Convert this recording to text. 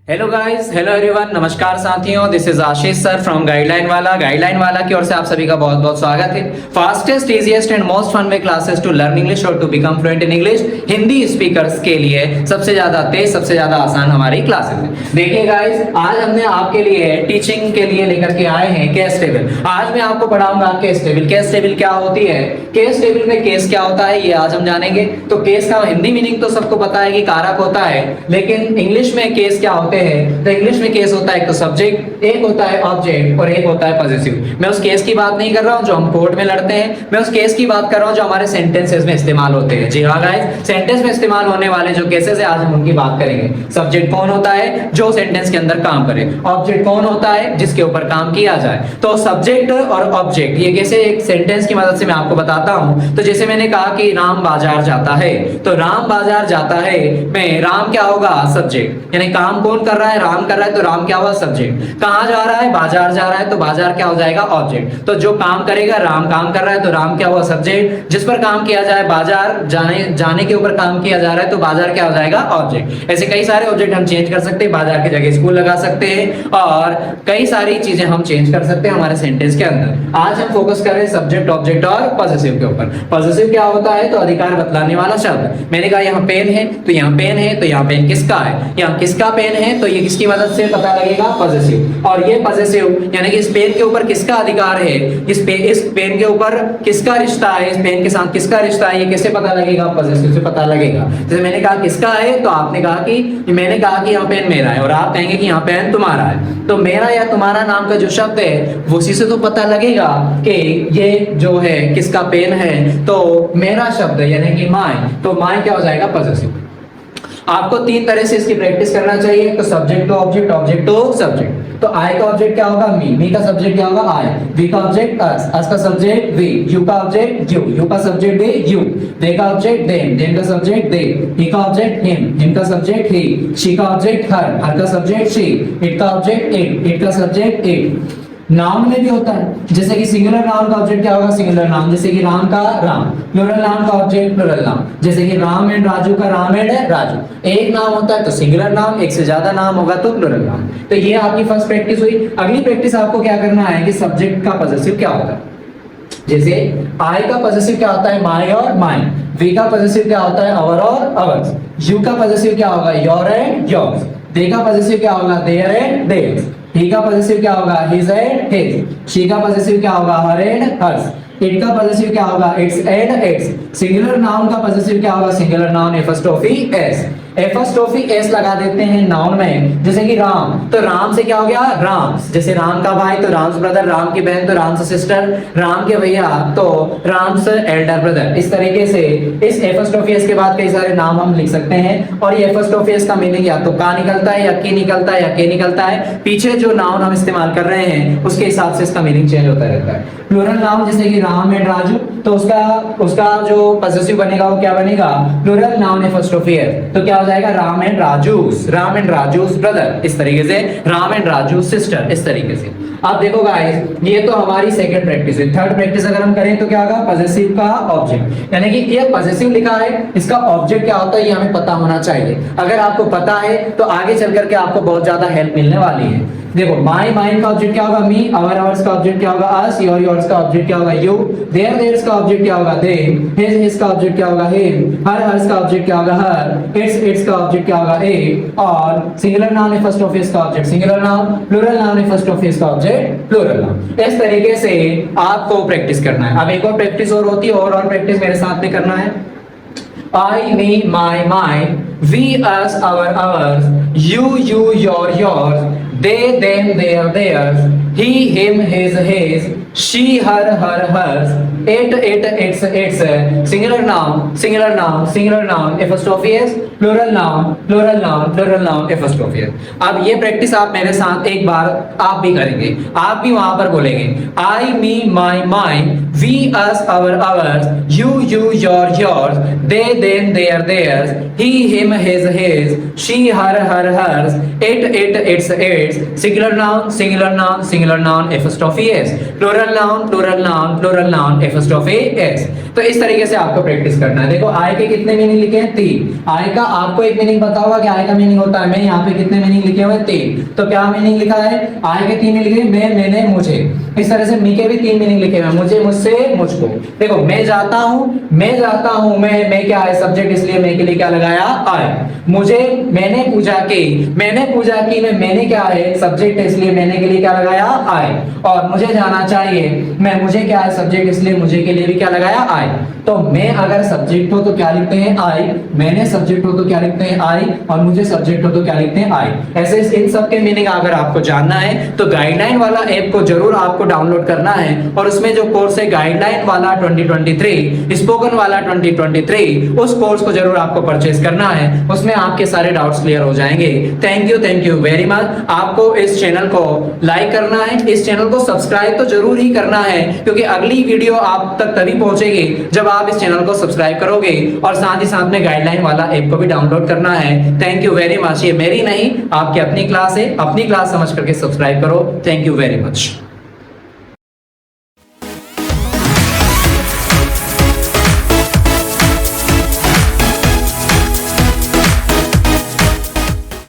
Hello guys, hello everyone, नमस्कार साथियों। This is Ashish sir from guideline वाला की ओर से आप सभी का बहुत बहुत स्वागत है। Fastest, easiest and most fun way classes to learn English और to become fluent in English. Hindi speakers के लिए सबसे ज्यादा तेज, सबसे ज्यादा आसान हमारी क्लासेस है। देखिए गाइस, आज हमने आपके लिए टीचिंग के लिए लेकर के आए हैं केस टेबल। आज मैं आपको पढ़ाऊंगा केस टेबल। केस टेबल क्या होती है, केस टेबल में केस क्या होता है, ये आज हम जानेंगे। तो केस का हिंदी मीनिंग तो सबको पता है कि कारक होता है, लेकिन इंग्लिश में केस क्या होते हैं। तो इंग्लिश में केस होता है एक तो सब्जेक्ट, एक होता है ऑब्जेक्ट और एक होता है पॉजेसिव। मैं उस केस की बात नहीं कर रहा हूं जो हम कोर्ट में लड़ते हैं, मैं उस केस की बात कर रहा हूं जो हमारे सेंटेंसेस में इस्तेमाल होते हैं। जी हाँ गाइस, सेंटेंस में इस्तेमाल होने वाले जो केसेस है आज हम उनकी बात करेंगे। सब्जेक्ट कौन होता है, जो सेंटेंस के अंदर काम करे। ऑब्जेक्ट कौन होता है, जिसके ऊपर काम किया जाए। तो सब्जेक्ट और ऑब्जेक्ट ये कैसे एक सेंटेंस की मदद से मैं आपको बताता हूं। तो जैसे मैंने कहा कि राम बाजार जाता है, तो राम बाजार जाता है में राम क्या होगा, सब्जेक्ट। यानी काम कौन कर रहा है, राम कर रहा है, तो राम क्या हुआ, सब्जेक्ट। कहां जा रहा है, बाजार जा रहा है, तो बाजार क्या हो जाएगा, ऑब्जेक्ट। तो जो काम करेगा, राम काम कर रहा है, तो राम क्या हुआ, सब्जेक्ट। जिस पर काम किया जाए, बाजार जाने के ऊपर काम किया जा रहा है, तो बाजार क्या हो जाएगा, ऑब्जेक्ट। ऐसे कई सारे ऑब्जेक्ट हम चेंज कर सकते हैं, बाजार की जगह स्कूल लगा सकते हैं और कई सारी चीजें हम चेंज कर सकते हैं हमारे सेंटेंस के अंदर। आज हम फोकस कर रहे हैं सब्जेक्ट, ऑब्जेक्ट और पॉसेसिव के ऊपर। पॉसेसिव क्या होता है, तो अधिकार बतलाने वाला शब्द। मैंने कहा यहाँ पेन है, तो यहाँ पेन है, तो यहाँ पेन किसका है, यहाँ किसका पेन है, तो ये किसकी मदद से पता लगेगा, पॉसेसिव। और ये पॉसेसिव यानी कि इस पेन के ऊपर किसका अधिकार है, इस पेन के ऊपर किसका रिश्ता है, इस पेन के साथ किसका रिश्ता है, ये कैसे पता लगेगा, पॉसेसिव से पता लगेगा। जैसे मैंने कहा किसका है, तो आपने कहा कि मैंने कहा कि यहाँ पेन मेरा है, और आप कहेंगे कि यहाँ पेन तुम्हारा है। तो मेरा या तुम्हारा नाम का जो शब्द है वो उसी से तो पता लगेगा कि ये जो है किसका पेन है। तो मेरा शब्द यानी कि माय, तो माय क्या हो जाएगा, पॉसेसिव। आपको तीन तरह से इसकी प्रैक्टिस करना चाहिए। तो subject to object, object to subject. तो आई का ऑब्जेक्ट क्या होगा, मी का सब्जेक्ट क्या होगा, आई। वी का ऑब्जेक्ट अस का सब्जेक्ट वी। यू का ऑब्जेक्ट यू का सब्जेक्ट दे, यू। दे का ऑब्जेक्ट देम का सब्जेक्ट दे। ही का ऑब्जेक्ट हिम का सब्जेक्ट ही। शी का ऑब्जेक्ट हर का सब्जेक्ट शी। इट का ऑब्जेक्ट इट का सब्जेक्ट इट। नाउन में भी होता है, जैसे कि सिंगुलर नाउन का ऑब्जेक्ट क्या होगा, सिंगुलर नाउन। जैसे कि राम का राम। प्लूरल नाउन का ऑब्जेक्ट प्लूरल नाउन, जैसे कि राम एंड राजू का राम एंड राजू। एक नाम होता है तो सिंगुलर नाउन, एक से ज्यादा नाम होगा तो प्लूरल नाउन। तो ये आपकी फर्स्ट प्रैक्टिस हुई। अगली प्रैक्टिस आपको क्या करना है कि सब्जेक्ट का पॉसेसिव क्या होता है। जैसे आई का पॉसेसिव क्या होता है, माय और माइन। वी का पॉसेसिव क्या होता है, अवर और अवर्स। यू का पॉसेसिव क्या होगा, योर एंड योर्स। दे का पॉसेसिव क्या होगा, देयर एंड देयर्स। ही का पॉसेसिव क्या होगा, हिज एंड हिज। शी का पॉसेसिव क्या होगा, हर एंड हर्स। इट का पॉसेसिव क्या होगा, it's and it's. Singular noun का पॉसेसिव क्या होगा, singular noun apostrophe S. एफस्टोफी S लगा देते हैं नाउन में। जैसे कि राम, तो राम से क्या हो गया, राम्स। जैसे राम का भाई तो राम्स ब्रदर, राम की बहन तो राम्स सिस्टर, राम के भैया तो राम्स एल्डर ब्रदर। इस तरीके से इस एफस्टोफी एस के बाद कई सारे नाम हम लिख सकते हैं। और ये एफस्टोफी एस का मीनिंग या तो का निकलता है, या की निकलता है, या के निकलता है। पीछे जो नाउन हम इस्तेमाल कर रहे हैं उसके हिसाब से इसका मीनिंग चेंज होता रहता है। प्लूरल नाउन जैसे कि राम एंड राजू, तो उसका जो पॉसेसिव बनेगा वो क्या बनेगा, प्लूरल नाउन एफस्टोफी एस। तो क्या हो जाएगा, राम एंड राजूस ब्रदर। इस तरीके से राम एंड राजू सिस्टर, इस तरीके से। अब देखो गाइस, ये तो हमारी सेकंड प्रैक्टिस है। थर्ड प्रैक्टिस अगर हम करें तो क्या होगा, पॉसेसिव का ऑब्जेक्ट। यानी कि ये पॉसेसिव लिखा है, इसका ऑब्जेक्ट क्या होता है ये हमें पता होना चाहिए। अगर आपको पता है तो आगे चल करके आपको बहुत ज्यादा हेल्प मिलने वाली है। देखो, माय माइन का ऑब्जेक्ट क्या होगा, मी। आवर आवर्स का ऑब्जेक्ट क्या होगा, अस। योर योर्स का ऑब्जेक्ट क्या होगा, यू। देयर देयर्स का ऑब्जेक्ट क्या होगा, दे। हिज हिज का ऑब्जेक्ट क्या होगा, हिम। हर हर्स का ऑब्जेक्ट क्या होगा, हर। इट्स इट्स का ऑब्जेक्ट क्या होगा, इट। और सिंगुलर नाउन एफस्टोफी एस का object singular noun, plural noun apostrophe S का ऑब्जेक्ट प्लूरल नाउन। इस तरीके से आपको प्रैक्टिस करना है। अब एक और प्रैक्टिस और होती है, और प्रैक्टिस मेरे साथ में करना है। I, me, my, mine, we, us, ours, you, yours, they, them, theirs, he, him, his, she, her, hers, it, its, singular noun, apostrophe s, plural noun, apostrophe s। अब ये प्रैक्टिस आप मेरे साथ एक बार आप भी करेंगे, आप भी वहां पर बोलेंगे। I, me, my, mine, we, us, ours, you, yours, they, them, theirs, he, him, his, she, her, hers, it, its, singular noun, apostrophe s, plural noun, apostrophe s। तो इस तरीके से आपको प्रैक्टिस करना है। देखो आई के कितने मीनिंग लिखे हैं? 3। आई का आपको एक मीनिंग पता होगा कि आई का मीनिंग होता है मैं, यहाँ पे कितने मीनिंग लिखे हुए हैं? 3। तो क्या मीनिंग लिखा है? आई के 3 लिखे, मैं, मैंने, मुझे। इस तरह से मी के भी 3 मीनिंग लिखे हुए हैं, मुझे, मुझसे, मुझको। देखो मैं जाता हूं, मैं जाता हूं, मैं क्या है सब्जेक्ट, इसलिए मैं के लिए क्या लगाया? आई। मुझे, मैंने पूजा की, मैंने पूजा की में मैंने क्या है सब्जेक्ट है, इसलिए मैंने के लिए क्या लगाया? आई। और मुझे जाना चाहिए, मैं, मुझे क्या है सब्जेक्ट, इसलिए मुझे के लिए भी क्या लगाया? आई। तो मैं अगर सब्जेक्ट हो तो क्या लिखते हैं? आई। मैंने सब्जेक्ट हो तो क्या लिखते हैं? आई। और मुझे सब्जेक्ट हो तो क्या लिखते हैं? आई। ऐसे इन सब के मीनिंग अगर आपको जानना है तो गाइडलाइन वाला ऐप को जरूर आपको डाउनलोड करना है, और उसमें जो कोर्स है गाइडलाइन वाला 2023, स्पोकन वाला 2023, उस कोर्स को जरूर आपको परचेज करना है। उसमें आपके सारे डाउट्स क्लियर हो जाएंगे। Thank you very much. आपको इस चैनल को लाइक करना है, इस चैनल को सब्सक्राइब तो जरूर ही करना है, क्योंकि अगली वीडियो आप तक तभी पहुंचेगी जब आप इस चैनल को सब्सक्राइब करोगे, और साथ ही साथ में गाइडलाइन वाला ऐप को भी डाउनलोड करना है। Thank you very much. ये मेरी नहीं, आपकी अपनी क्लास है, अपनी क्लास समझ करके सब्सक्राइब करो। Thank you very much.